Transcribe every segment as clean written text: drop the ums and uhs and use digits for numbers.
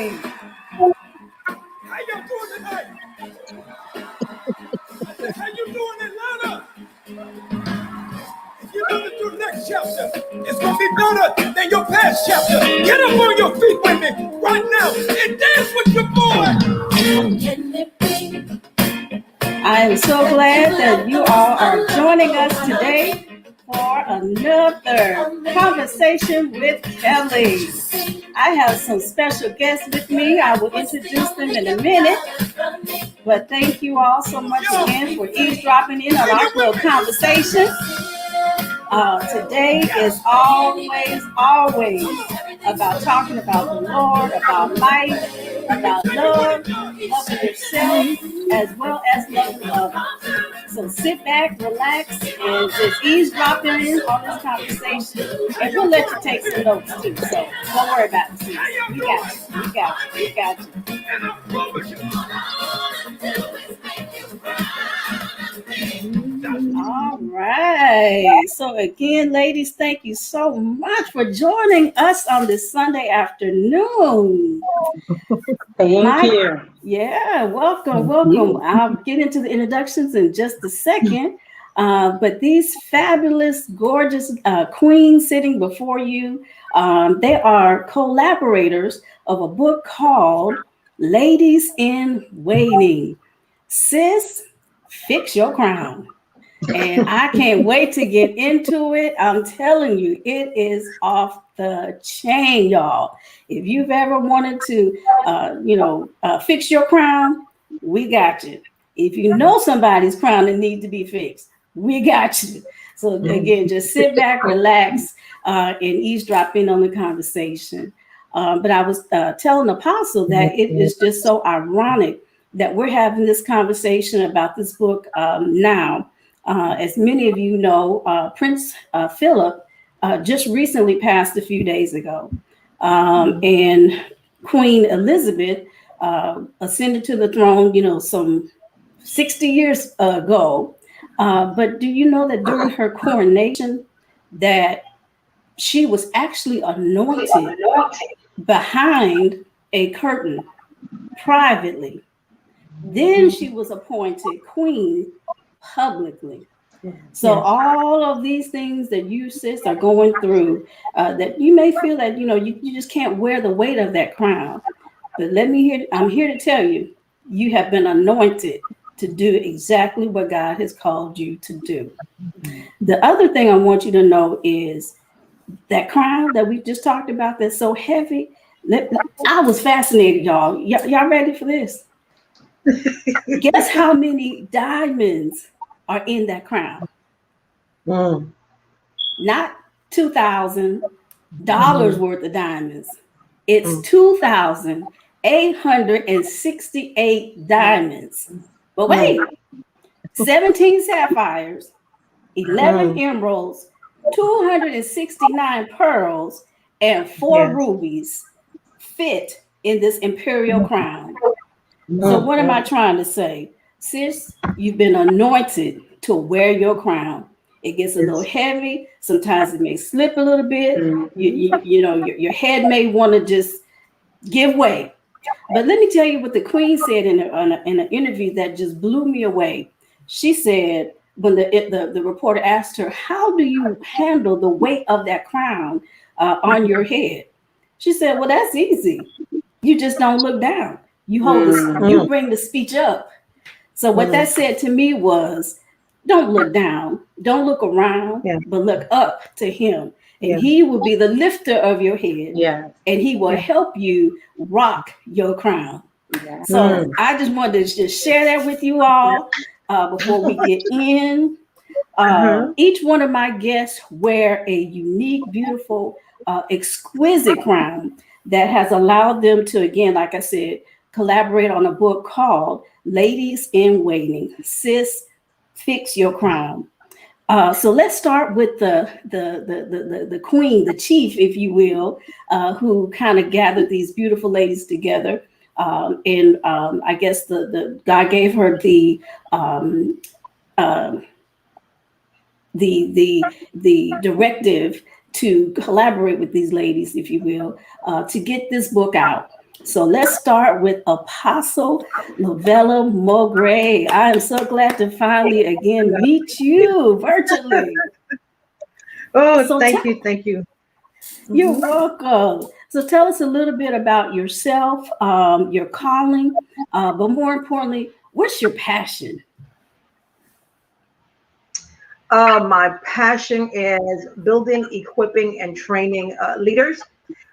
How y'all doing tonight? How you doing, Atlanta? If you look through the next chapter, it's gonna be better than your past chapter. Get up on your feet with me right now and dance with your boy. I am so glad that you all are joining us today for another conversation with Kelly. I have some special guests with me. I will introduce them in a minute. But thank you all so much again for eavesdropping in on our little conversation. Today is always about talking about the Lord, about life, about love, loving yourself, as well as loving others. So sit back, relax, and just eavesdrop in on this conversation. And we'll let you take some notes too. So don't worry about it. We got you. All right. So again, ladies, thank you so much for joining us on this Sunday afternoon. Thank you. Yeah, welcome. I'll get into the introductions in just a second. But these fabulous, gorgeous queens sitting before you, they are collaborators of a book called Ladies in Waiting. Sis, fix your crown. And I can't wait to get into it. I'm telling you, it is off the chain, y'all. If you've ever wanted to, fix your crown, we got you. If you know somebody's crown that needs to be fixed, we got you. So again, just sit back, relax, and eavesdrop in on the conversation. But I was telling Apostle that it is just so ironic that we're having this conversation about this book now. As many of you know, Prince Philip just recently passed a few days ago. And Queen Elizabeth ascended to the throne, some 60 years ago. But do you know that during her coronation that she was actually anointed behind a curtain privately? Then she was appointed queen publicly. So all of these things that you, sis, are going through, that you may feel that, you just can't wear the weight of that crown. But I'm here to tell you, you have been anointed to do exactly what God has called you to do. The other thing I want you to know is that crown that we just talked about that's so heavy. I was fascinated, y'all. Y'all ready for this? Guess how many diamonds are in that crown? Not $2,000 worth of diamonds. It's 2,868 diamonds. But wait, 17 sapphires, 11 emeralds, 269 pearls, and 4 rubies fit in this imperial crown. So what am I trying to say? Sis, you've been anointed to wear your crown. It gets a little heavy. Sometimes it may slip a little bit. Your head may want to just give way. But let me tell you what the Queen said in an interview that just blew me away. She said, when the reporter asked her, how do you handle the weight of that crown on your head? She said, well, that's easy. You just don't look down. You you bring the speech up. So what that said to me was, don't look down, don't look around, but look up to him. And he will be the lifter of your head. And he will help you rock your crown. So I just wanted to just share that with you all before we get in. Each one of my guests wear a unique, beautiful, exquisite crown that has allowed them to, again, like I said, collaborate on a book called Ladies in Waiting. Sis, fix your crown. So let's start with the queen, the chief, if you will, who kind of gathered these beautiful ladies together. And I guess the God gave her the directive to collaborate with these ladies, if you will, to get this book out. So let's start with Apostle Lovella Mogere. I am so glad to finally again meet you virtually. Oh, So thank you, thank you. you're Mhm. welcome. So tell us a little bit about yourself, your calling, but more importantly, what's your passion? My passion is building, equipping, and training leaders,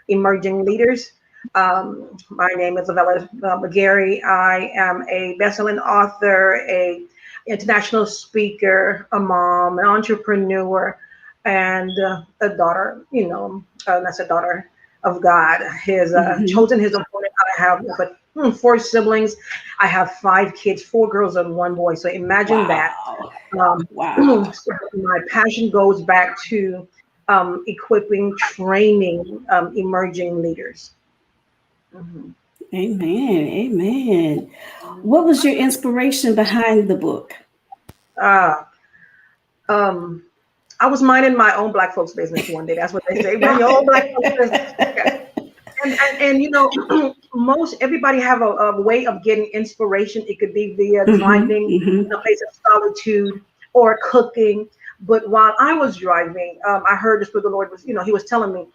emerging leaders. My name is Lovella Mogere. I am a best-selling author, a international speaker, a mom, an entrepreneur, and a daughter. That's a daughter of God. His Mhm. chosen, his appointed. I have but four siblings. I have five kids, four girls and one boy. So imagine that. Wow. Um, Wow. so my passion goes back to equipping, training emerging leaders. Mhm. Amen. Amen. What was your inspiration behind the book? Ah, um, I was minding my own black folks business one day. That's what they say. Mind your own black folks business. Yeah. And most everybody have a way of getting inspiration. It could be via Hmm. driving in Hmm. a place of solitude or cooking. But while I was driving, I heard the Spirit of the Lord was, he was telling me,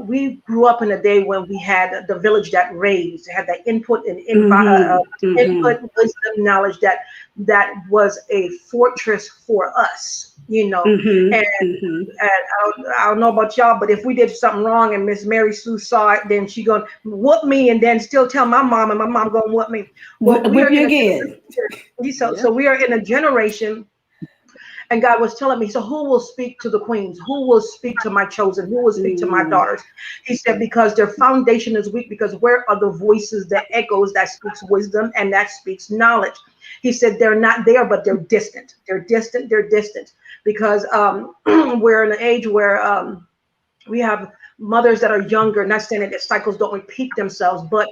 we grew up in a day when we had the village that raised, had that input and Hmm. Hmm. input, wisdom, knowledge that was a fortress for us, Hmm. and Hmm. I don't know about y'all, but if we did something wrong and Miss Mary Sue saw it, then she gonna whoop me and then still tell my mom, and my mom gonna whoop me. Well, we Whip are you in a again. so we are in a generation, and God was telling me, so who will speak to the queens? Who will speak to my chosen? Who will speak to my Mm. daughters? He said, because their foundation is weak, because where are the voices that echoes, that speaks wisdom and that speaks knowledge? He said, they're not there, but they're distant. They're distant. They're distant because we're in an age where we have mothers that are younger, not saying that their cycles don't repeat themselves, but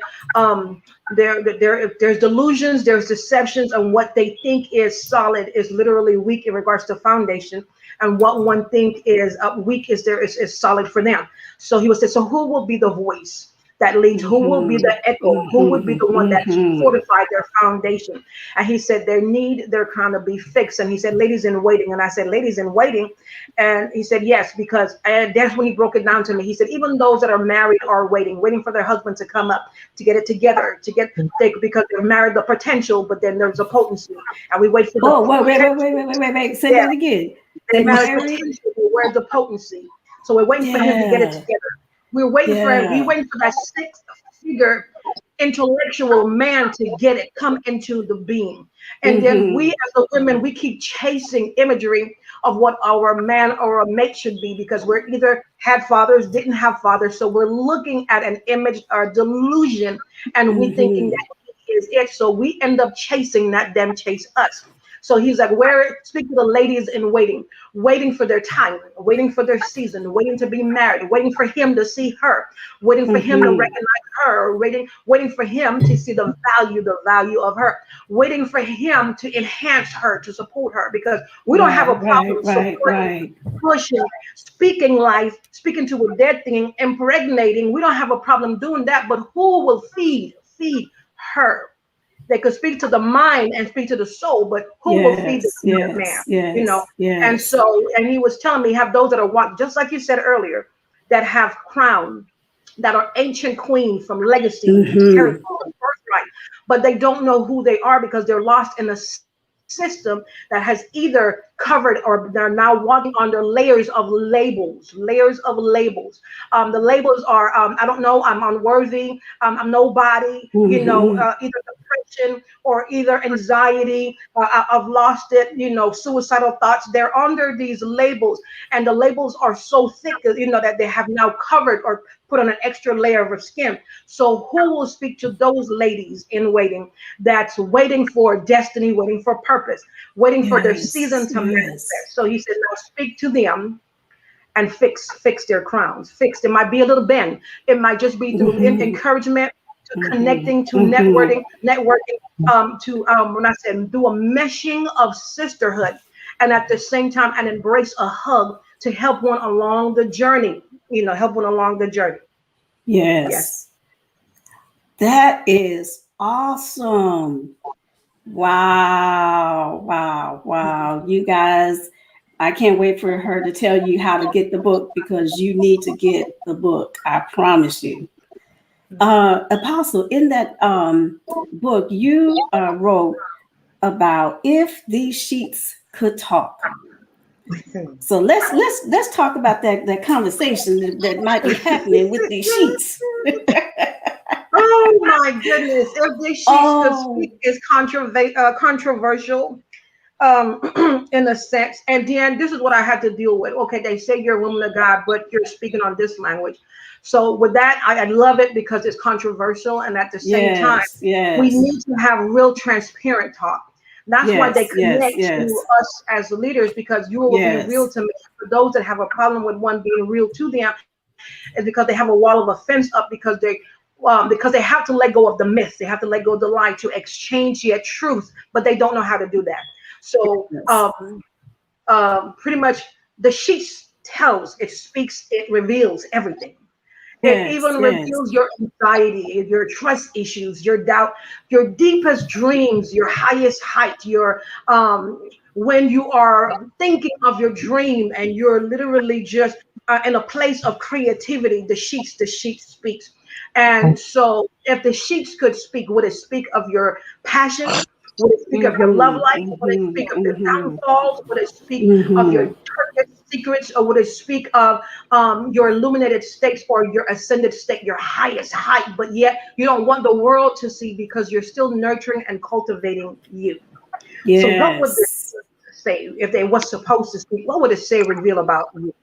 there's delusions, there's deceptions, and what they think is solid is literally weak in regards to foundation, and what one think is weak is solid for them. So he was saying, so who will be the voice that leads? Who will be Mhm. the echo? Who would be Mhm. the one that Mhm. fortified their foundation? And he said their need, their crown to be fixed. And he said, ladies in waiting. And I said, ladies in waiting. And he said, yes, because, and that's when he broke it down to me. He said, even those that are married are waiting for their husband to come up, to get it together, because they're married the potential, but then there's a potency. And we wait for the Oh, wait, wait, wait, wait, potential. wait, wait, wait, wait. Say Yeah, that again. they They married married? potential, but where's the potency? So we're waiting for him to get it Yeah. together. We're Yeah. waiting for that sixth figure intellectual man to get it, come into the being. And then we Mhm. as the women, we keep chasing imagery of what our man or a mate should be, because we're either had fathers, didn't have fathers. So we're looking at an image or delusion, and we thinking Mhm. that he is it. So we end up chasing, not them chase us. So he's like, where speak to the ladies in waiting, waiting for their time, waiting for their season, waiting to be married, waiting for him to see her, waiting for him to Mhm. recognize her, waiting for him to see the value of her, waiting for him to enhance her, to support her, because we don't have a Right, problem right, right, supporting, right. pushing, speaking life, speaking to a dead thing, impregnating. We don't have a problem doing that, but who will feed her? They could speak to the mind and speak to the soul, but who will feed the Yes, spirit man? yes, You know. yes, And yes. so, and he was telling me, have those that are walking, just like you said earlier, that have crown, that are ancient queens from legacy, heritage, Mhm. birthright, but they don't know who they are because they're lost in a system that has either covered, or they're now walking under layers of labels. The labels are, I don't know, I'm unworthy, I'm nobody, Mhm. either depression or either anxiety, I've lost it, suicidal thoughts. They're under these labels, and the labels are so thick, that they have now covered or put on an extra layer of skin. So who will speak to those ladies in waiting, that's waiting for destiny, waiting for purpose, waiting for their season Yes, to yes. manifest? So he said, now speak to them and fix their crowns. Fixed. It might be a little bend. It might just be through Mhm. encouragement, to Mhm. connecting, to Mhm. networking, to when I said do a meshing of sisterhood, and at the same time, and embrace a hug to help one along the journey. Help one along the journey. Yes. Yes. That is awesome. Wow, wow, wow. You guys, I can't wait for her to tell you how to get the book because you need to get the book. I promise you. Apostle, in that book, you wrote about if these sheets could talk. So let's talk about that conversation that might be happening with these sheets. Oh my goodness! If this sheets could speak is controversial, in a sense. And then this is what I had to deal with. Okay, they say you're a woman of God, but you're speaking on this language. So with that, I love it because it's controversial, and at the same time, we need to have real transparent talk. That's why they connect to us as leaders, because you will be real to me. For those that have a problem with one being real to them, is because they have a wall of offense up because they have to let go of the myth. They have to let go of the lie to exchange yet truth, but they don't know how to do that. So pretty much the sheet tells, it speaks, it reveals everything. It even reveals your anxiety, your trust issues, your doubt, your deepest dreams, your highest height, your when you are thinking of your dream and you're literally just in a place of creativity, the sheet speaks. And so if the sheets could speak, would it speak of your passion? Would it speak of your love life? Would it speak of your downfalls? Would it speak of your darkest secrets? Or would it speak of your illuminated states or your ascended state, your highest height? But yet you don't want the world to see because you're still nurturing and cultivating you. So what would this say if they were supposed to speak? What would it say, reveal about you?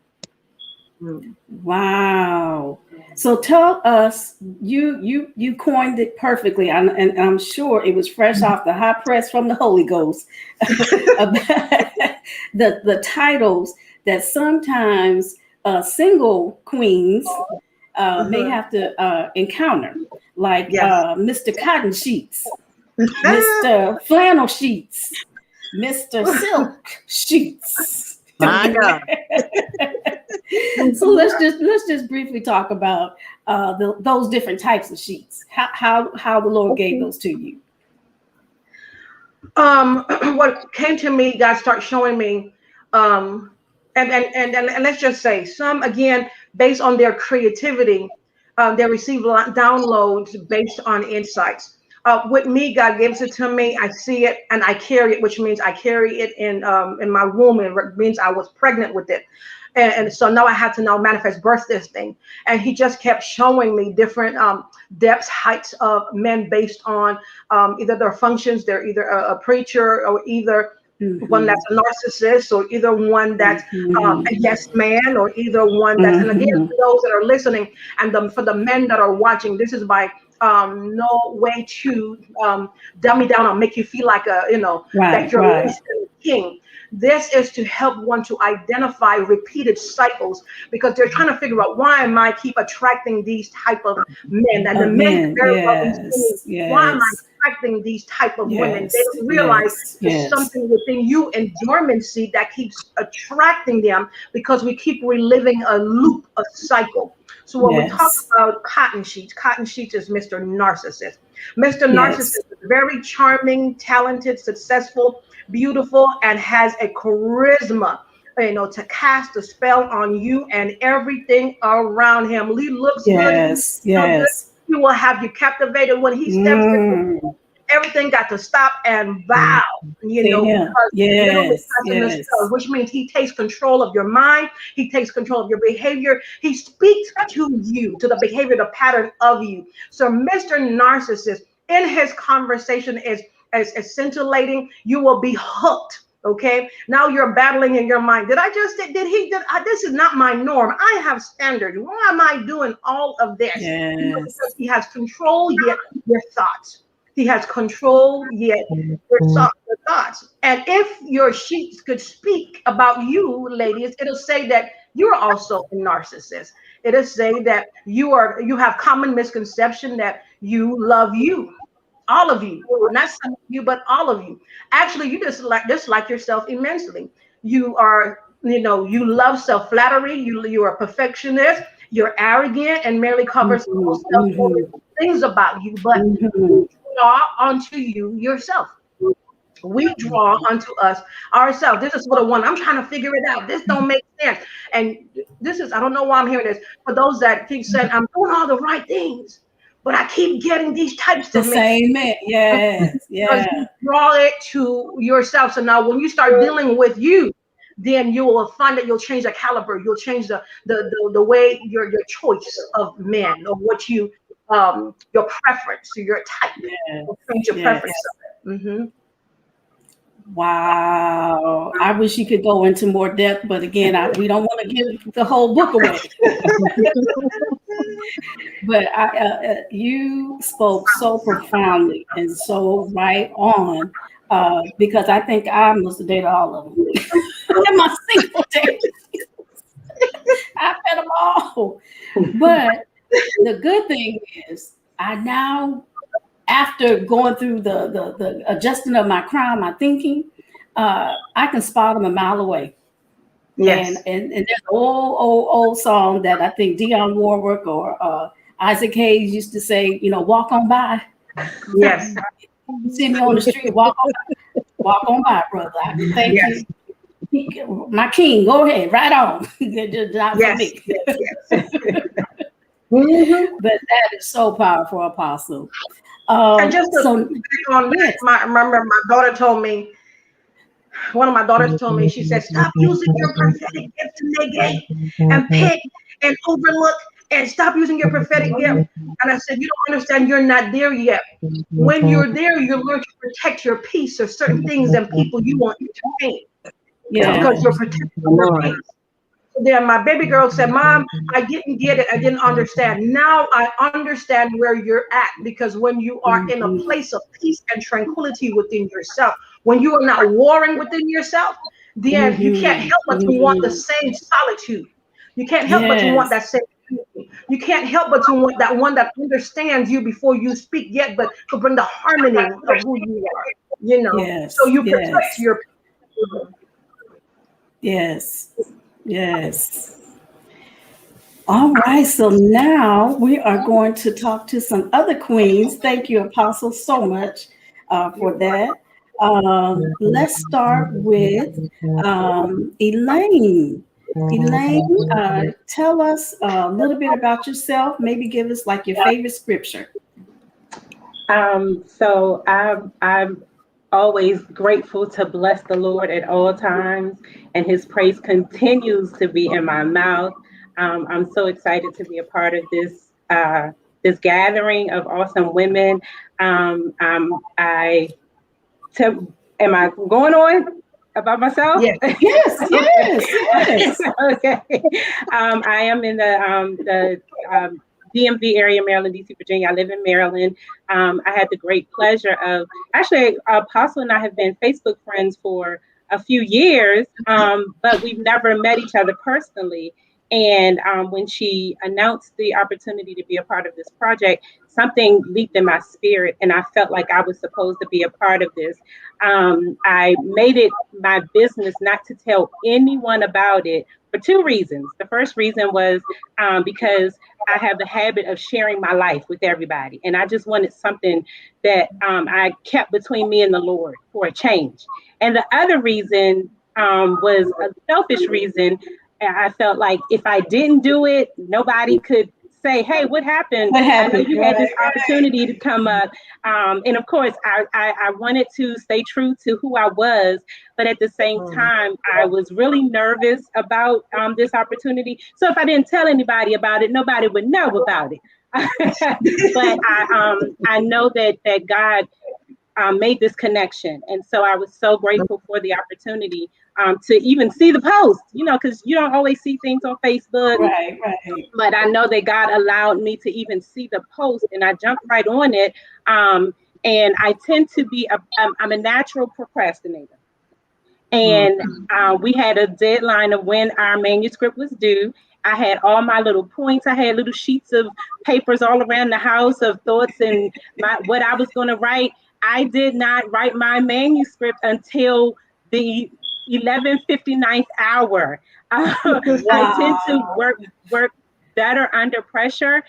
Wow. So tell us, you coined it perfectly, and I'm sure it was fresh off the hot press from the Holy Ghost. the titles that sometimes single queens may have to encounter, like Mr. Cotton Sheets, Mr. Flannel Sheets, Mr. Silk Sheets. My God. So let's just briefly talk about those different types of sheets. How the Lord gave those to you. What came to me, God started showing me, and let's just say some, again, based on their creativity, they receive downloads based on insights. With me, God gives it to me. I see it and I carry it, which means I carry it in my womb, and it means I was pregnant with it. And so now I had to now manifest birth this thing. And he just kept showing me different depths, heights of men based on either their functions. They're either a preacher or either one that's a narcissist, or either one that's a yes man, or either one that's, and again, for those that are listening, and for the men that are watching, this is by no way to dumb me down or make you feel like that you're less than a king. This is to help one to identify repeated cycles, because they're trying to figure out, why am I keep attracting these type of men? And the men very well be saying, why am I attracting these type of women? They don't realize there's something within you in dormancy that keeps attracting them, because we keep reliving a loop, a cycle. So when we talk about cotton sheets is Mr. Narcissist. Mr. Narcissist is very charming, talented, successful, beautiful, and has a charisma, to cast a spell on you and everything around him. He looks good. He will have you captivated when he steps in. Everything got to stop and bow, which means he takes control of your mind. He takes control of your behavior. He speaks to you, to the behavior, the pattern of you. So Mr. Narcissist, in his conversation is scintillating. You will be hooked. Okay, now you're battling in your mind. This is not my norm. I have standards. Why am I doing all of this? Because he has control yet your thoughts. He has control yet your thoughts. And if your sheets could speak about you, ladies, it'll say that you're also a narcissist. It'll say that you have common misconception that you love you. All of you, not some of you, but all of you. Actually, you dislike yourself immensely. You are, you love self-flattery. You are a perfectionist, you're arrogant and merely covers all things about you, but you draw onto you yourself. We draw unto us ourselves. This is what I want. I'm trying to figure it out. This don't make sense. And this is, I don't know why I'm hearing this. For those that keep saying, I'm doing all the right things, but I keep getting these types the of men. same man. Yes, Because yeah. you draw it to yourself. So now when you start dealing with you, then you will find that you'll change the caliber. You'll change the way your choice of men or what you your preference, your type. Yes. You'll change your preference of it. Mm-hmm. Wow. I wish you could go into more depth, but again, we don't want to give the whole book away. But you spoke so profoundly and so right on, because I think I must have dated all of them in my single days. I met them all. But the good thing is, I now, after going through the adjusting of my crown, my thinking, I can spot them a mile away. Yes. And there's an old song that I think Dionne Warwick or Isaac Hayes used to say, walk on by. Yes. You see me on the street, walk on by, brother. Thank you. My king, go ahead, right on. Not for me. But that is so powerful, Apostle. And just on that, I remember my daughter told me, one of my daughters told me, she said, stop using your prophetic gift to negate and pick and overlook, and stop using your prophetic gift. And I said, you don't understand, you're not there yet. When you're there, you learn to protect your peace. There's certain things and people you want to change. Yeah. Because you're protecting your peace. Then my baby girl said, Mom, I didn't get it. I didn't understand. Now I understand where you're at, because when you are in a place of peace and tranquility within yourself, when you are not warring within yourself, then you can't help but to want the same solitude. You can't help but to want that same unity. You can't help but to want that one that understands you before you speak yet, but to bring the harmony of who you are, so you protect your people. Yes. All right, so now we are going to talk to some other queens. Thank you, Apostle, so much for that. Let's start with Elaine. Elaine, tell us a little bit about yourself. Maybe give us like your favorite scripture. So I'm always grateful to bless the Lord at all times, and his praise continues to be in my mouth. I'm so excited to be a part of this gathering of awesome women. Am I going on about myself? Yes. Okay. I am in the DMV area, Maryland, DC, Virginia. I live in Maryland. I had the great pleasure of, actually, Apostle and I have been Facebook friends for a few years, but we've never met each other personally. And when she announced the opportunity to be a part of this project, something leaped in my spirit, and I felt like I was supposed to be a part of this. I made it my business not to tell anyone about it for two reasons. The first reason was because I have the habit of sharing my life with everybody, and I just wanted something that I kept between me and the Lord for a change. And the other reason was a selfish reason. I felt like if I didn't do it, nobody could say, hey, what happened? I know you had this opportunity to come up. And of course, I wanted to stay true to who I was, but at the same time, I was really nervous about this opportunity. So if I didn't tell anybody about it, nobody would know about it. But I know that God made this connection. And so I was so grateful for the opportunity to even see the post, because you don't always see things on Facebook. Right. But I know that God allowed me to even see the post, and I jumped right on it. And I tend to be, I'm a natural procrastinator. And we had a deadline of when our manuscript was due. I had all my little points. I had little sheets of papers all around the house of thoughts and what I was going to write. I did not write my manuscript until the 11:59th hour. I tend to work better under pressure.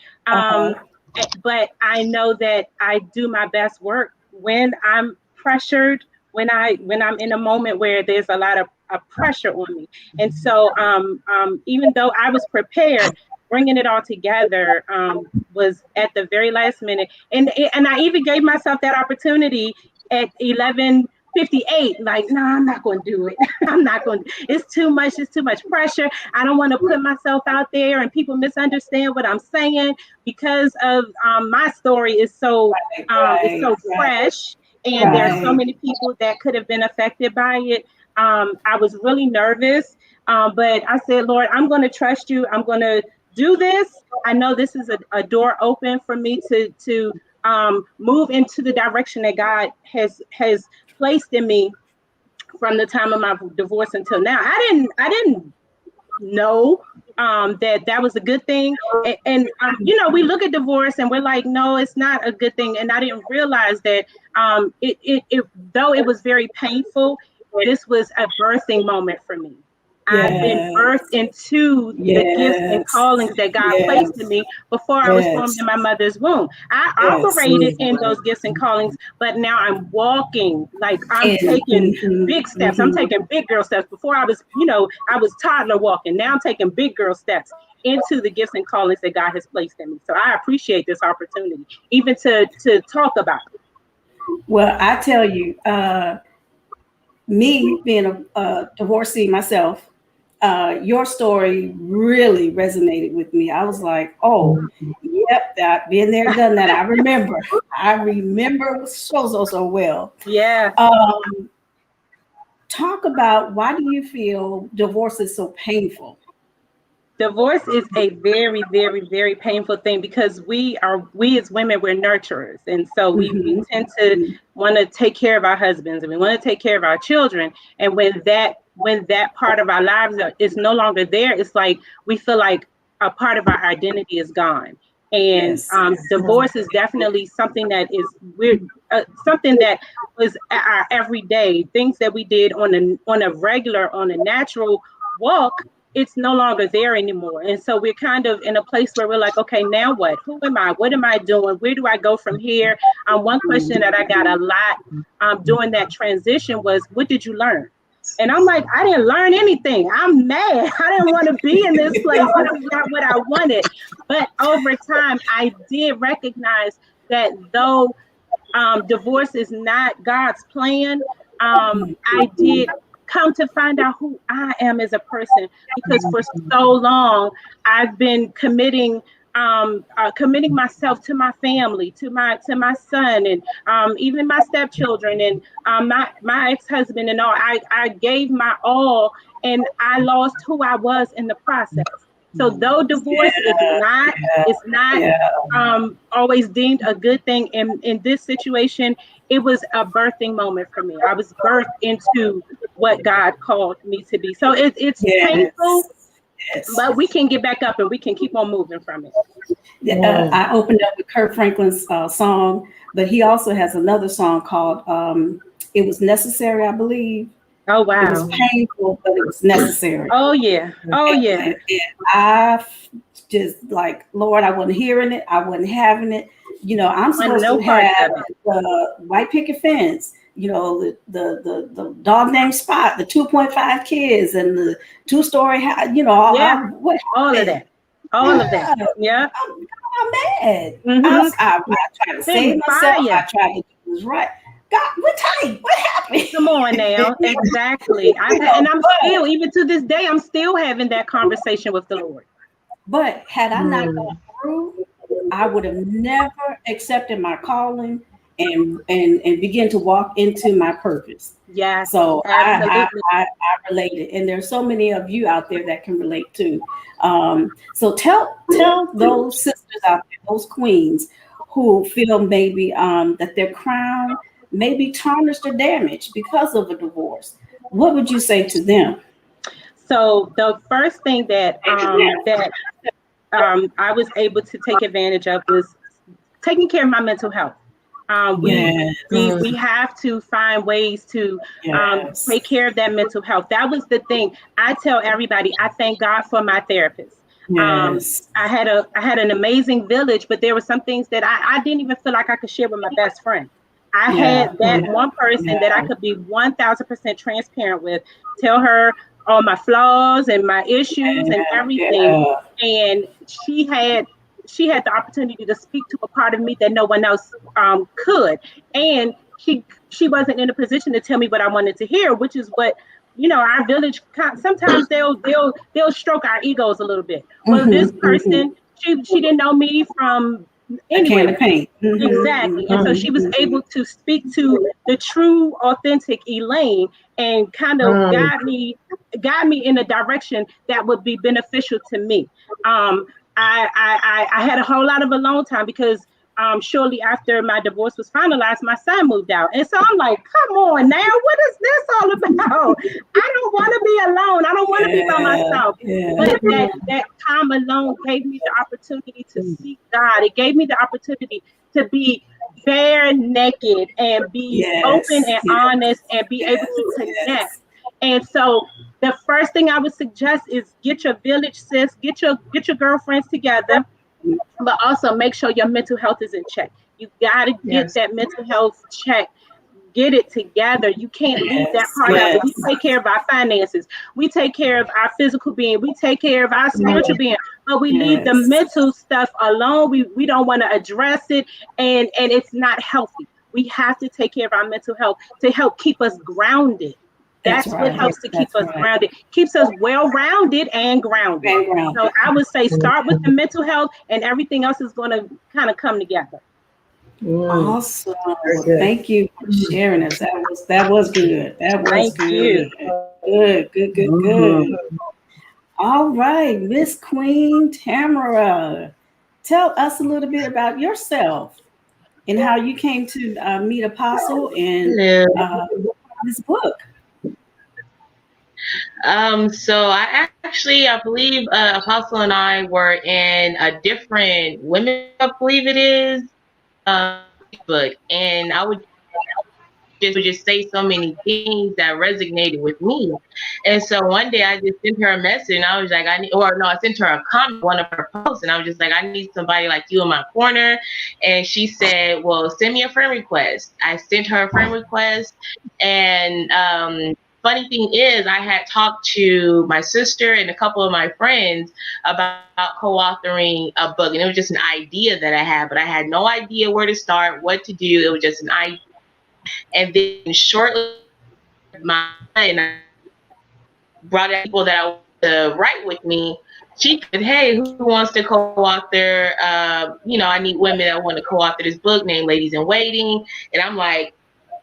But I know that I do my best work when I'm pressured, when I'm in a moment where there's a lot of pressure on me. And so even though I was prepared, bringing it all together was at the very last minute. And I even gave myself that opportunity at 11:58. Like, no, I'm not going to do it. I'm not going to. It's too much. It's too much pressure. I don't want to put myself out there and people misunderstand what I'm saying because of my story is so it's so fresh, and there are so many people that could have been affected by it. I was really nervous, but I said, Lord, I'm going to trust you. I'm going to do this. I know this is a door open for me to move into the direction that God has placed in me from the time of my divorce until now. I didn't know that was a good thing. And you know, we look at divorce and we're like, no, it's not a good thing. And I didn't realize that it though it was very painful, this was a birthing moment for me. I've been birthed into the gifts and callings that God placed in me before I was formed in my mother's womb. I operated in those gifts and callings, but now I'm walking, like I'm taking big steps. I'm taking big girl steps. Before I was, you know, I was toddler walking. Now I'm taking big girl steps into the gifts and callings that God has placed in me. So I appreciate this opportunity, even to talk about it. Well, I tell you, me being a divorcee myself, your story really resonated with me. I was like, oh, yep, I've been there, done that. I remember so well. Yeah. Talk about, why do you feel divorce is so painful? Divorce is a very, very, very painful thing because we as women, we're nurturers. And so we tend to want to take care of our husbands and we want to take care of our children. And when that part of our lives is no longer there, it's like we feel like a part of our identity is gone. And divorce is definitely something that is weird, something that was our everyday things that we did on a natural walk. It's no longer there anymore. And so we're kind of in a place where we're like, okay, now what? Who am I? What am I doing? Where do I go from here? One question that I got a lot during that transition was, what did you learn? And I'm like, I didn't learn anything. I'm mad. I didn't want to be in this place. This is not what I wanted. But over time, I did recognize that though divorce is not God's plan, I did come to find out who I am as a person, because for so long I've been committing myself to my family, to my son, and even my stepchildren, and my ex-husband, and all. I gave my all, and I lost who I was in the process. So though divorce is not always deemed a good thing, in this situation, it was a birthing moment for me. I was birthed into what God called me to be. So it's painful, but we can get back up and we can keep on moving from it. I opened up with Kirk Franklin's song, but he also has another song called It Was Necessary, I believe. Oh, wow. It was painful, but it was necessary. Oh, yeah. Oh, yeah. And I just like, Lord, I wasn't hearing it. I wasn't having it. You know, I'm supposed to have the white picket fence, you know, the dog named Spot, the 2.5 kids, and the 2-story house, you know, all of that. All of that. Yeah. I'm mad. I tried to save myself. I tried to do this right. God, we're tight. What happened? Come on now. Exactly. And I'm still, even to this day, I'm still having that conversation with the Lord. But had I not gone through, I would have never accepted my calling and begin to walk into my purpose. Yeah. So I related, and there's so many of you out there that can relate too. So tell those sisters out there, those queens who feel maybe that their crown may be tarnished or damaged because of a divorce. What would you say to them? So the first thing that I was able to take advantage of was taking care of my mental health. We have to find ways to take care of that mental health. That was the thing. I tell everybody, I thank God for my therapist. Yes. I had an amazing village, but there were some things that I didn't even feel like I could share with my best friend. I Yeah. had that one person that I could be 1000% transparent with, tell her all my flaws and my issues and everything. Yeah. And she had the opportunity to speak to a part of me that no one else could. And she wasn't in a position to tell me what I wanted to hear, which is what our village sometimes they'll stroke our egos a little bit. Well, this person, she didn't know me from A can anywhere. of paint. Exactly. And so she was able to speak to the true, authentic Elaine and kind of guide me in a direction that would be beneficial to me. I had a whole lot of alone time because shortly after my divorce was finalized, my son moved out. And so I'm like, come on now, what is this all about? I don't want to be alone. I don't want to be by myself. But that time alone gave me the opportunity to seek God. It gave me the opportunity to be bare naked and be open and honest and be able to connect. And so the first thing I would suggest is get your village, sis, get your girlfriends together, but also make sure your mental health is in check. You got to get that mental health check. Get it together. You can't leave that part out. We take care of our finances. We take care of our physical being. We take care of our spiritual being. But we leave the mental stuff alone. We don't want to address it, and it's not healthy. We have to take care of our mental health to help keep us grounded. That's what helps to keep us grounded, keeps us well-rounded and grounded. So I would say start with the mental health, and everything else is going to kind of come together. Awesome. Thank you for sharing us. That was good. That was good. Good. All right, Miss Queen Tamara, tell us a little bit about yourself and how you came to meet Apostle and this book. So I believe Apostle and I were in a different women, I believe it is, book, and I would just say so many things that resonated with me. And so one day I just sent her a message, and I was like, I sent her a comment, one of her posts, and I was just like, I need somebody like you in my corner. And she said, well, send me a friend request. I sent her a friend request, and funny thing is, I had talked to my sister and a couple of my friends about co-authoring a book, and it was just an idea that I had, but I had no idea where to start, what to do. It was just an idea. And then shortly, and I brought out people that I wanted to write with me. She said, hey, who wants to co-author? I need women that want to co-author this book named Ladies in Waiting. And I'm like,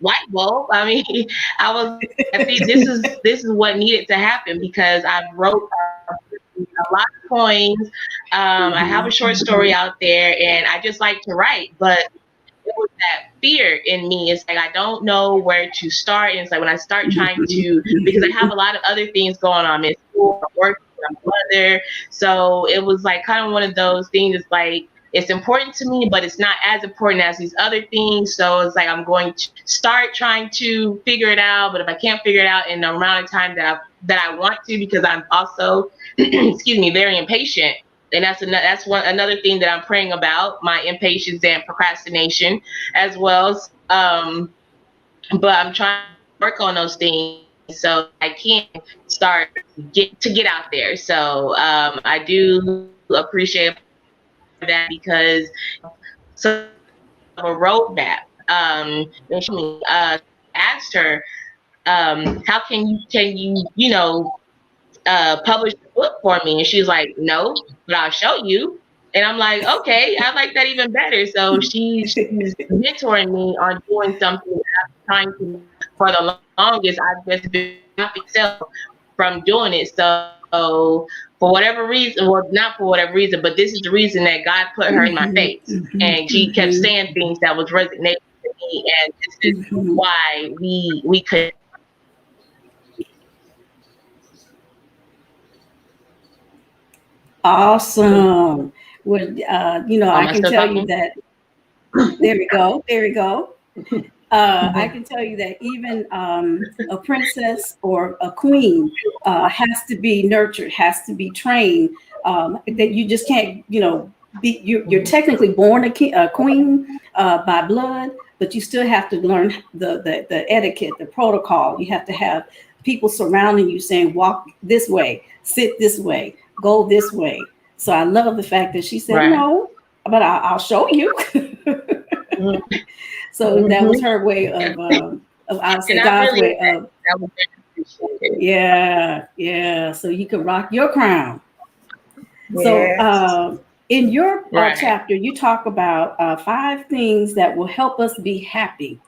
light bulb. I mean, I think this is what needed to happen, because I wrote a lot of poems. I have a short story out there, and I just like to write, but it was that fear in me. It's like I don't know where to start. And it's like when I start trying to, because I have a lot of other things going on in school, I'm working, I'm a mother. So it was like kind of one of those things. It's like it's important to me, but it's not as important as these other things. So it's like I'm going to start trying to figure it out. But if I can't figure it out in the amount of time that I want to, because I'm also, very impatient. And that's another thing that I'm praying about, my impatience and procrastination as well. But I'm trying to work on those things so I can start get out there. So I do appreciate that, because so a roadmap. And she asked her, how can you publish the book for me? And she was like, no, but I'll show you. And I'm like, okay, I like that even better. So she's mentoring me on doing something that I'm trying to, for the longest, I've just been myself from doing it. So for whatever reason, well, not for whatever reason, but this is the reason that God put her in my face. And she kept saying things that was resonating to me. And this is why we could. Awesome. Well, I can tell you that. There we go. I can tell you that even a princess or a queen has to be nurtured, has to be trained that you just can't, you're technically born a queen by blood, but you still have to learn the etiquette, the protocol. You have to have people surrounding you saying, walk this way, sit this way, go this way. So I love the fact that she said, no, but I'll show you. So that was her way of I'll say God's way of, yeah. So you can rock your crown. Yes. So in your chapter, you talk about 5 things that will help us be happy.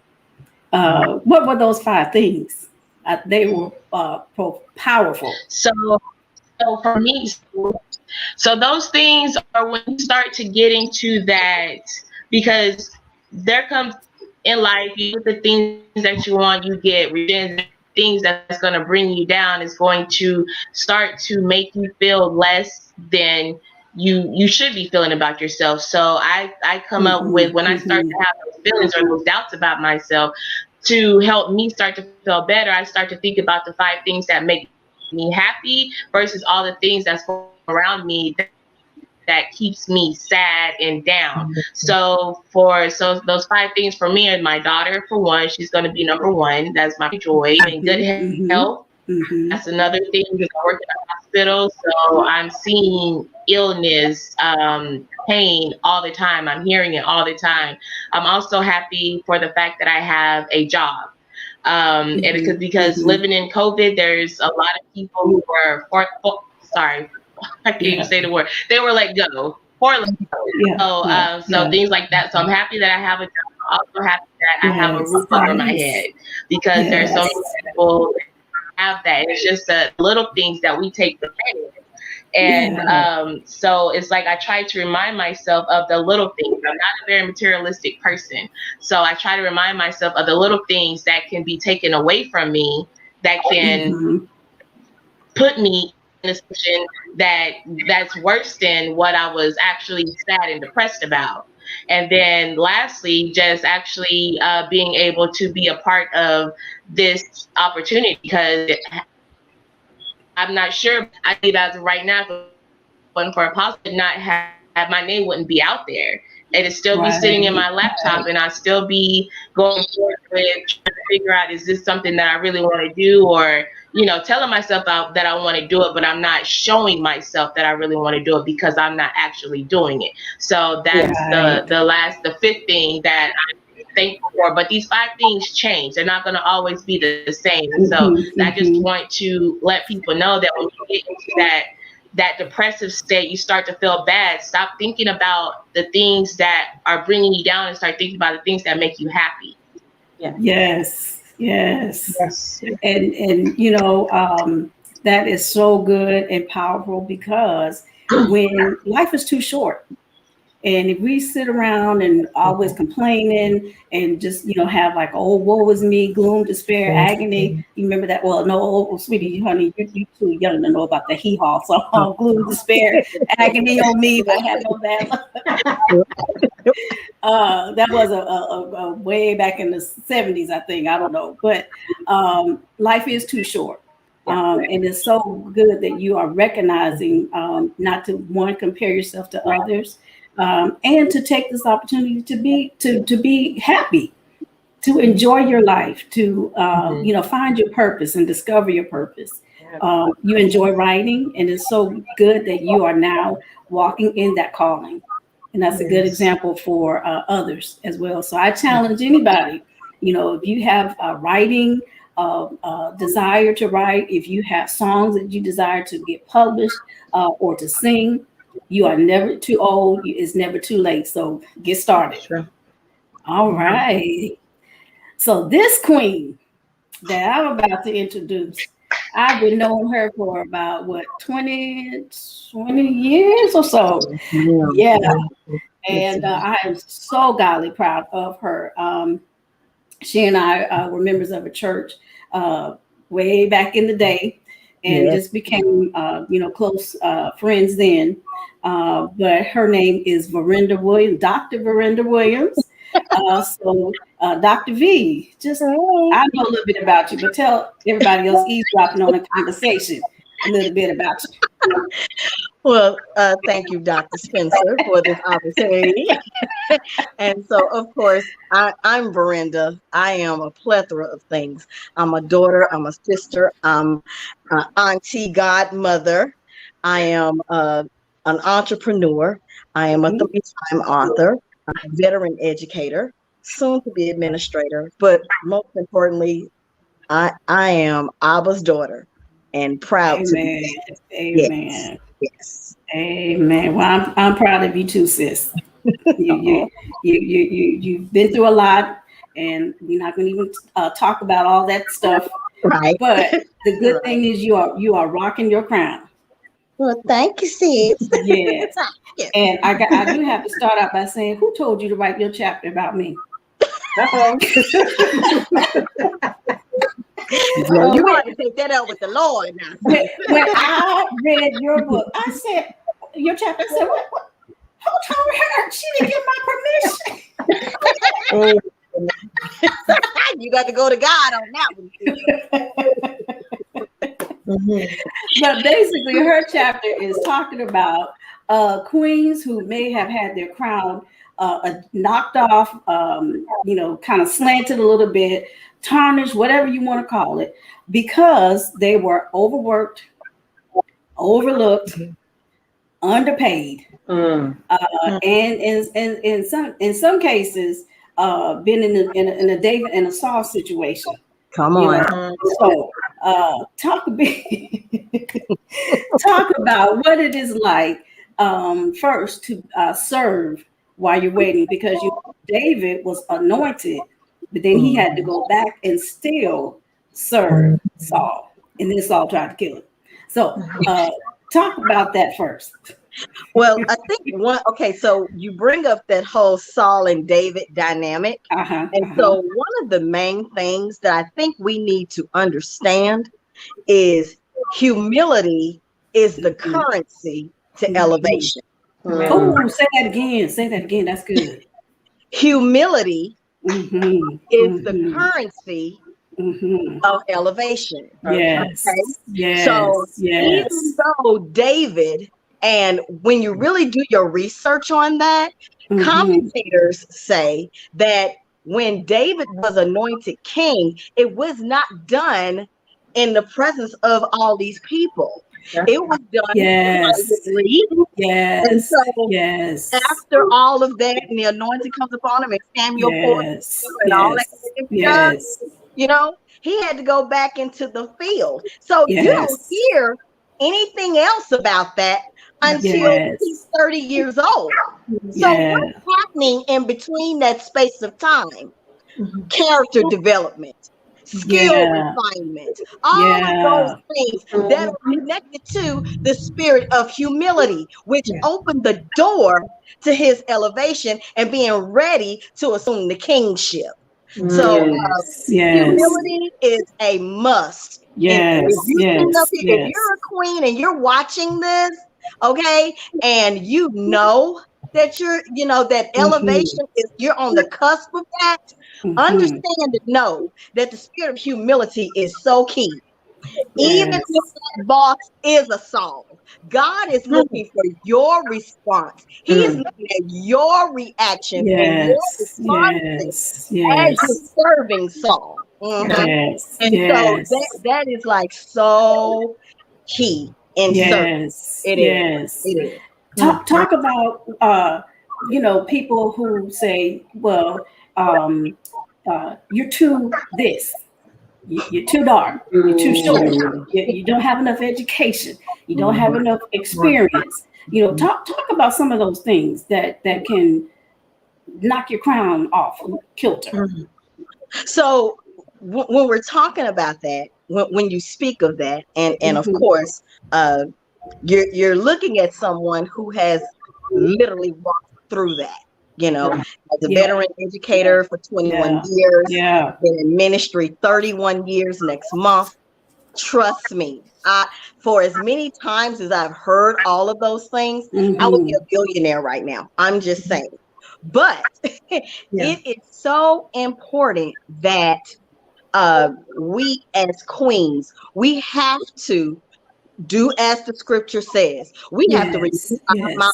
What were those 5 things? They were powerful. So for me, so those things are when you start to get into that, because there comes in life, you get the things that you want, you get revenge, things that's going to bring you down is going to start to make you feel less than you should be feeling about yourself. So I come up with, when I start to have those feelings or those doubts about myself, to help me start to feel better, I start to think about the 5 things that make me happy versus all the things that's around me that keeps me sad and down. So those 5 things for me are my daughter, for one. She's going to be number 1. That's my joy and good health. That's another thing, because I work in a hospital, so I'm seeing illness, pain all the time. I'm hearing it all the time. I'm also happy for the fact that I have a job. And because living in COVID, there's a lot of people who were I can't even say the word. They were let go. So things like that. So I'm happy that I have a job. I'm also happy that I have a roof over my head, because there's so many people that have that. It's just the little things that we take for granted. And so it's like I try to remind myself of the little things. I'm not a very materialistic person. So I try to remind myself of the little things that can be taken away from me, that can put me in a position that's worse than what I was actually sad and depressed about. And then lastly, just actually being able to be a part of this opportunity, because I'm not sure, I think as of right now, if it wasn't for Apostle, did not have my name wouldn't be out there. It'd still be sitting in my laptop, and I'd still be going forward with trying to figure out, is this something that I really want to do, or telling myself that I want to do it, but I'm not showing myself that I really want to do it because I'm not actually doing it. So that's the 5th thing that I'm thankful for. But these 5 things change. They're not going to always be the same. And so I just want to let people know that when you get into that depressive state, you start to feel bad. Stop thinking about the things that are bringing you down and start thinking about the things that make you happy. Yes. And that is so good and powerful, because when life is too short, and if we sit around and always complaining and just have like, oh, woe is me, gloom, despair, agony. You remember that? Well, no, sweetie, honey, you're too young to know about the hee-haw. So gloom, despair, agony on me, but I have no bad luck. That was a way back in the 70s, I think. I don't know. But life is too short. And it's so good that you are recognizing not to, one, compare yourself to others, and to take this opportunity to be happy, to enjoy your life, to find your purpose and discover your purpose. You enjoy writing, and it's so good that you are now walking in that calling. And that's a good example for others as well. So I challenge anybody, if you have writing, desire to write, if you have songs that you desire to get published or to sing, you are never too old. It's never too late. So get started. Sure. All right. So this queen that I'm about to introduce, I've been knowing her for about 20 years or so. Yeah. And I am so godly proud of her. She and I were members of a church way back in the day, and just became close friends then. But her name is Varenda Williams, Dr. Varenda Williams. So Dr. V, just I know a little bit about you, but tell everybody else eavesdropping on the conversation. a little bit about you. Well, thank you, Dr. Spencer, for this opportunity. And so, of course, I'm Varenda. I am a plethora of things. I'm a daughter, I'm a sister, I'm an auntie, godmother. I am an entrepreneur. I am a three-time author, a veteran educator, soon to be administrator. But most importantly, I am Abba's daughter and proud to be. Amen. Yes. Amen. Well, I'm proud of you too, sis. You've been through a lot, and we're not going to even talk about all that stuff. Right. But the good thing is you are rocking your crown. Well, thank you, sis. Yes. And I do have to start out by saying, who told you to write your chapter about me? Well, you want to take that out with the Lord now. When I read your book, I said, your chapter, I said, what? Who told her? She didn't get my permission. You got to go to God on that one. But basically, her chapter is talking about queens who may have had their crown knocked off, kind of slanted a little bit, tarnished, whatever you want to call it, because they were overworked, overlooked, underpaid, and in some cases, been in a David and a Saul situation. Come on. So talk about what it is like first to serve while you're waiting, because David was anointed, but then he had to go back and still serve Saul, and then Saul tried to kill him. So talk about that first. Well, I think so you bring up that whole Saul and David dynamic. So one of the main things that I think we need to understand is humility is the currency to elevation. Oh, say that again. That's good. Humility is the currency of elevation. Yes. Okay? Yes. So even though David, and when you really do your research on that, commentators say that when David was anointed king, it was not done in the presence of all these people. It was done privately. And so after all of that, and the anointing comes upon him, and Samuel and all that stuff, he had to go back into the field. So you don't hear anything else about that until he's 30 years old. So what's happening in between that space of time? Character development, skill refinement, all of those things that are connected to the spirit of humility, which opened the door to his elevation and being ready to assume the kingship. So humility is a must. If you're a queen and you're watching this, okay, and you know that that elevation is, you're on the cusp of that, understand and know that the spirit of humility is so key. Even if that boss is a Saul, God is looking for your response. He is looking at your reaction and your response as you're serving Saul. And so that is like so key in service. It is. Talk about people who say, well, you're too this. You're too dark. You're too short. You don't have enough education. You don't have enough experience. Talk about some of those things that can knock your crown off kilter. So when we're talking about that, when you speak of that, and of course, you're looking at someone who has literally walked through that. As a veteran educator for 21 years, been in ministry 31 years next month. Trust me, for as many times as I've heard all of those things, I would be a billionaire right now. I'm just saying. But it is so important that we as queens, we have to do as the scripture says. We have to renew our mind.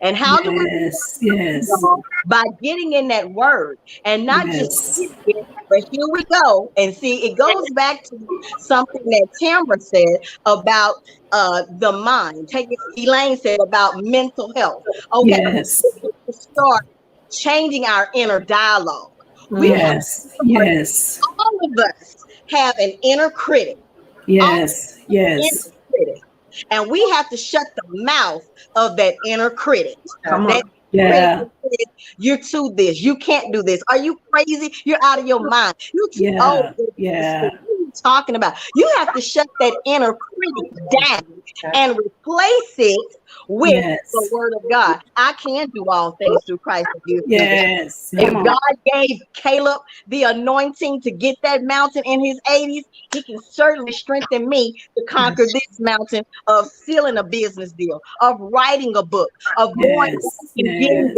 And how do we? By getting in that word and not just reading it, but here we go. And see, it goes back to something that Tamara said about the mind. Elaine said about mental health. Okay, to start changing our inner dialogue. All of us have an inner critic. Inner critic. And we have to shut the mouth of that inner critic. You're too this. You can't do this. Are you crazy? You're out of your mind. You're too old. What are you talking about? You have to shut that inner critic down and replace it with the word of God. I can do all things through Christ who gives me strength. If God gave Caleb the anointing to get that mountain in his 80s, he can certainly strengthen me to conquer this mountain of sealing a business deal, of writing a book, of going and getting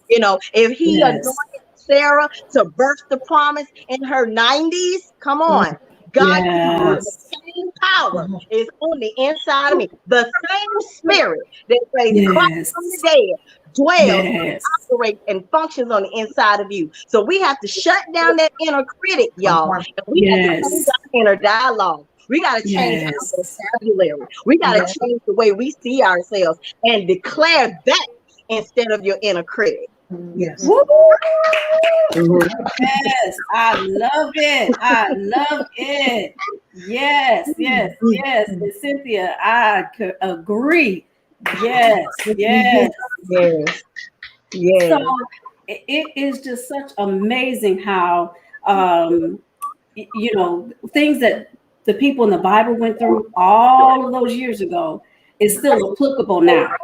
you know, if he anointed Sarah to birth the promise in her 90s, come on. God, the same power is on the inside of me. The same spirit that raised Christ from the dead dwells, operates, and functions on the inside of you. So we have to shut down that inner critic, y'all. And we have to change our inner dialogue. We got to change our vocabulary. We got to change the way we see ourselves and declare that instead of your inner critic. Yes, I love it. I love it. Yes. And Cynthia, I could agree. Yes. So it is just such amazing how you know, things that the people in the Bible went through all of those years ago is still applicable now.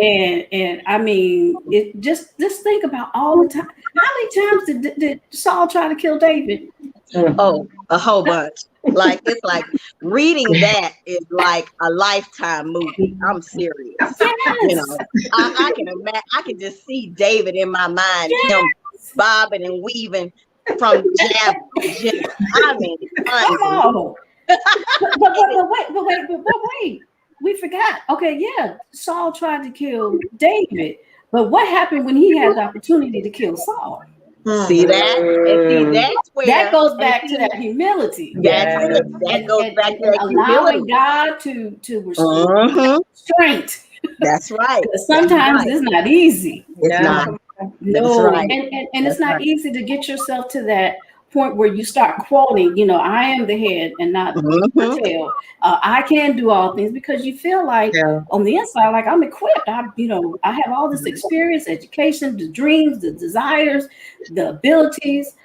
And I mean, it just think about all the time. How many times did Saul try to kill David? Oh, a whole bunch. Like, it's like reading that is like a Lifetime movie. I'm serious. You know, I can imagine. I can just see David in my mind, him bobbing and weaving from jab to jab. I mean, but wait. We forgot. Okay, Saul tried to kill David, but what happened when he had the opportunity to kill Saul? See that? And see, that's where that goes back to that humility. That goes back to that allowing God to restore strength. That's right. Sometimes it's not easy. It's not. No, right. and it's not easy to get yourself to that point where you start quoting, you know, I am the head and not the tail. I can do all things, because you feel like on the inside, like I'm equipped. I have all this experience, education, the dreams, the desires, the abilities,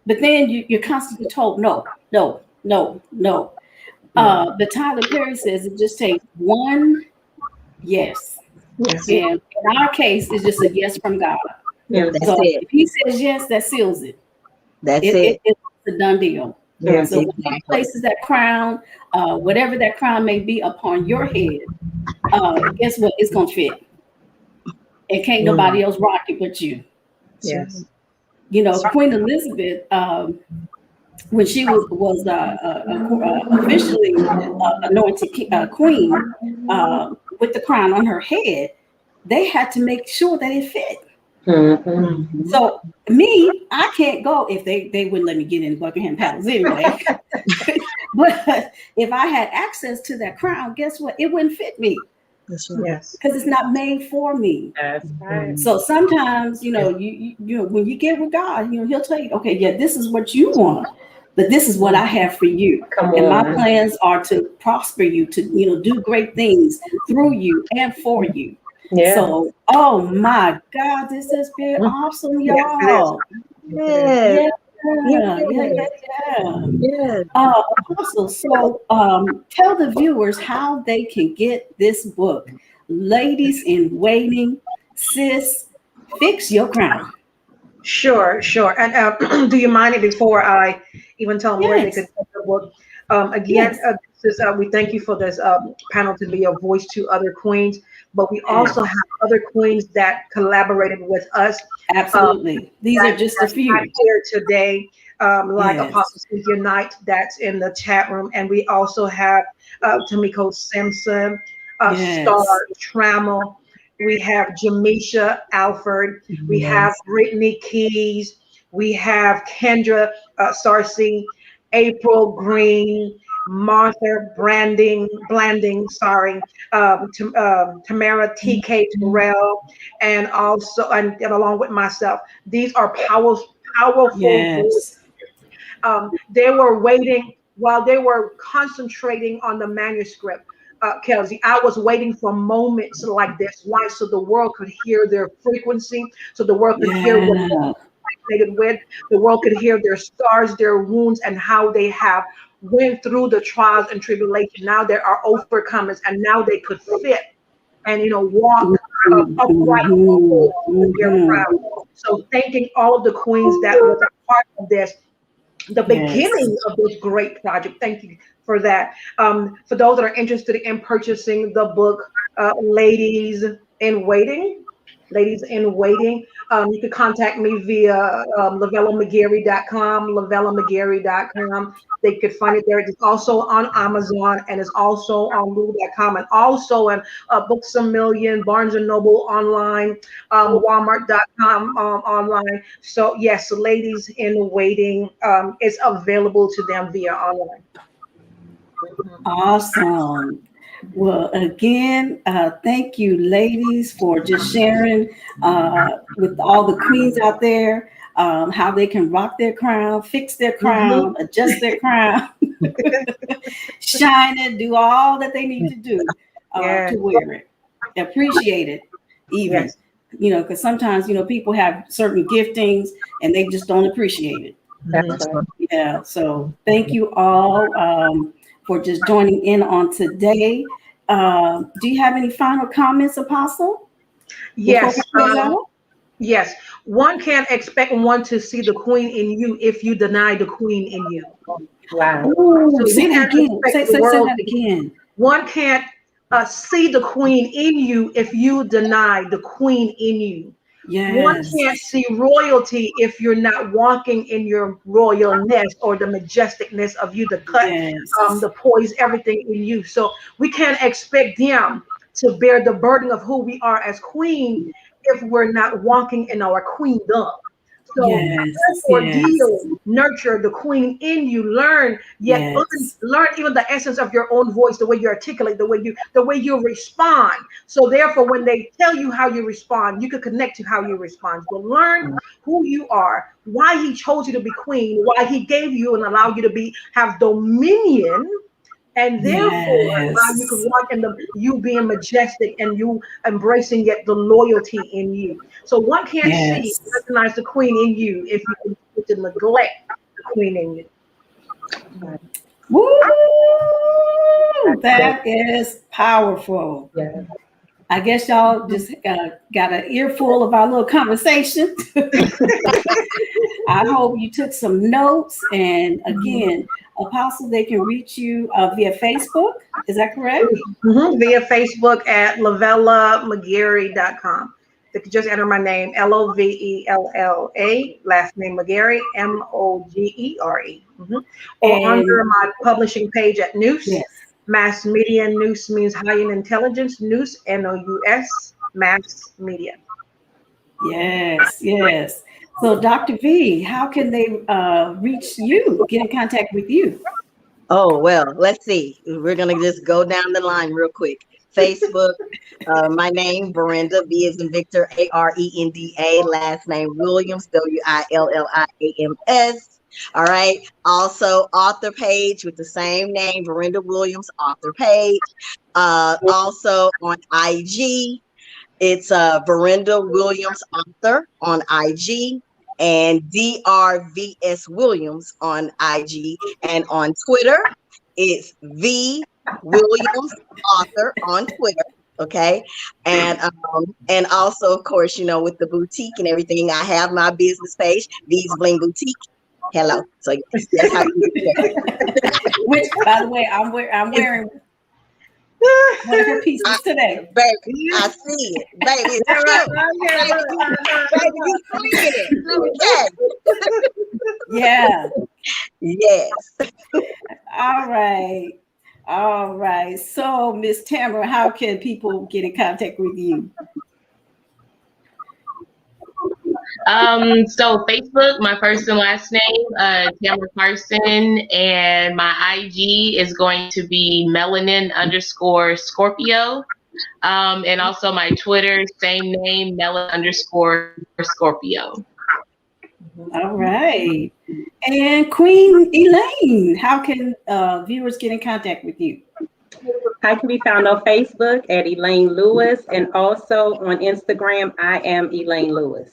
but then you're constantly told no. But Tyler Perry says it just takes one yes. And in our case, it's just a yes from God. So if he says yes, that seals it. It's a done deal. So when he places that crown, whatever that crown may be upon your head, guess what? It's gonna fit. And can't nobody else rock it but you. Yes. You know, Queen Elizabeth, when she was officially anointed queen with the crown on her head, they had to make sure that it fit. So me, I can't go if they wouldn't let me get in Buckingham Palace anyway. But if I had access to that crown, guess what? It wouldn't fit me. That's right. Yes. Because it's not made for me. That's right. So sometimes, you know, you know, when you get with God, you know, he'll tell you, okay, this is what you want, but this is what I have for you. And my plans are to prosper you, to, you know, do great things through you and for you. So, oh my God, this has been awesome, y'all. Apostle, so tell the viewers how they can get this book, Ladies in Waiting, Sis, Fix Your Crown. Sure. And do you mind it before I even tell them where they could get the book? Again, We thank you for this panel to be a voice to other queens, but we Yes. also have other queens that collaborated with us. Absolutely. These are just a That's not few. here today, like Yes. Apostle Cynthia Knight, that's in the chat room, and we also have Tamiko Simpson, Star Yes. Trammell. We have Jamisha Alford. We have Yes. Brittany Keys. We have Kendra Sarcy, April Green, Martha Blanding, sorry, Tamara TK Terrell, and also, and along with myself. These are powerful voices. Yes. They were waiting while they were concentrating on the manuscript. Kelsey, I was waiting for moments like this. Why? So the world could hear their frequency, so the world could hear what Yeah. they resonated with, the world could hear their scars, their wounds, and how they have went through the trials and tribulation. Now they are overcomers, and now they could fit and walk upright Mhm. before their Mhm. crowd. So thanking all of the queens that was a part of this, the Yes. beginning of this great project. Thank you for that. For those that are interested in purchasing the book, Ladies in Waiting, Ladies in Waiting, you can contact me via lavellamogere.com, lavellamogere.com. They could find it there. It's also on Amazon, and it's also on Lulu.com, and also in Books A Million, Barnes and Noble online, Walmart.com online. So yes, Ladies in Waiting is available to them via online. Awesome. Well, again, thank you, ladies, for just sharing with all the queens out there how they can rock their crown, fix their Mhm. crown, adjust their crown, shine it, do all that they need to do Yeah. to wear it. Appreciate it, even, Yes. because sometimes, people have certain giftings and they just don't appreciate it. That's right. Yeah, so thank you all for just joining in on today. Do you have any final comments, Apostle, before we Yes. close out? Yes. One can't expect one to see the queen in you if you deny the queen in you. Wow. Ooh, So say you that can't again. expect Say, the say, say world. that again. One can't see the queen in you if you deny the queen in you. One Yes, can't see royalty if you're not walking in your royalness or the majesticness of you, the cut, yes, the poise, everything in you. So we can't expect them to bear the burden of who we are as queen if we're not walking in our queendom. So yes, therefore, yes, deal, nurture the queen in you. Learn, yet yes, learn even the essence of your own voice, the way you articulate, the way you respond. So therefore, when they tell you how you respond, you can connect to how you respond. So learn who you are, why he chose you to be queen, why he gave you and allowed you to have dominion, and therefore allow you to yes, walk in you being majestic and you embracing yet the loyalty in you. So one can't see, yes. recognize the queen in you if you continue to neglect the queen in you. Woo! That is powerful. Yeah. I guess y'all just got an earful of our little conversation. I hope you took some notes. And again, Apostle, they can reach you via Facebook. Is that correct? Via Facebook at lavellamogere.com. They could just enter my name, Lovella, last name Mogere, Mogere. Or And under my publishing page at Noose, yes, Mass Media. Noose means high in intelligence. Noose, Nous, Mass Media. yes, yes. So, Dr. V, how can they reach you, get in contact with you? Oh, well, let's see. We're going to just go down the line real quick. Facebook, my name, Varenda, V as in Victor, Arenda, last name Williams, Williams. All right. Also, author page with the same name, Varenda Williams, author page. Also on IG, it's Varenda Williams, author on IG, and DRVS Williams on IG, and on Twitter, it's V Williams, author on Twitter. Okay, and also, of course, with the boutique and everything, I have my business page, V's Bling Boutique. Hello. So yes, that's how you do that. Which, by the way, I'm wearing one of her pieces today. Baby, I see it. Baby, it's cute. Baby, you swinging it. Okay. Yeah. Yes. All right. All right. So, Miss Tamara, how can people get in contact with you? So Facebook, my first and last name, Tamara Carson, and my IG is going to be melanin_Scorpio. And also my Twitter, same name, melanin_Scorpio. All right. And Queen Elaine, how can viewers get in contact with you? I can be found on Facebook at Elaine Lewis, and also on Instagram, I am Elaine Lewis.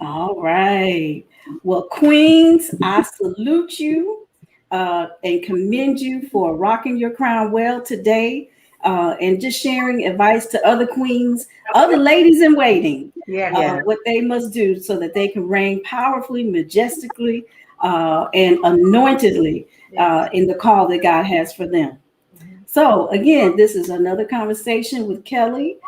All right. Well, Queens, I salute you and commend you for rocking your crown well today and just sharing advice to other queens, other ladies in waiting, what they must do so that they can reign powerfully, majestically, and anointedly in the call that God has for them. So again, this is another conversation with Kelly.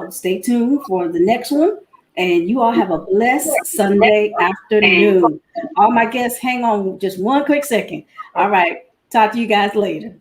Stay tuned for the next one. And you all have a blessed Sunday afternoon. All my guests, hang on just one quick second. All right. Talk to you guys later.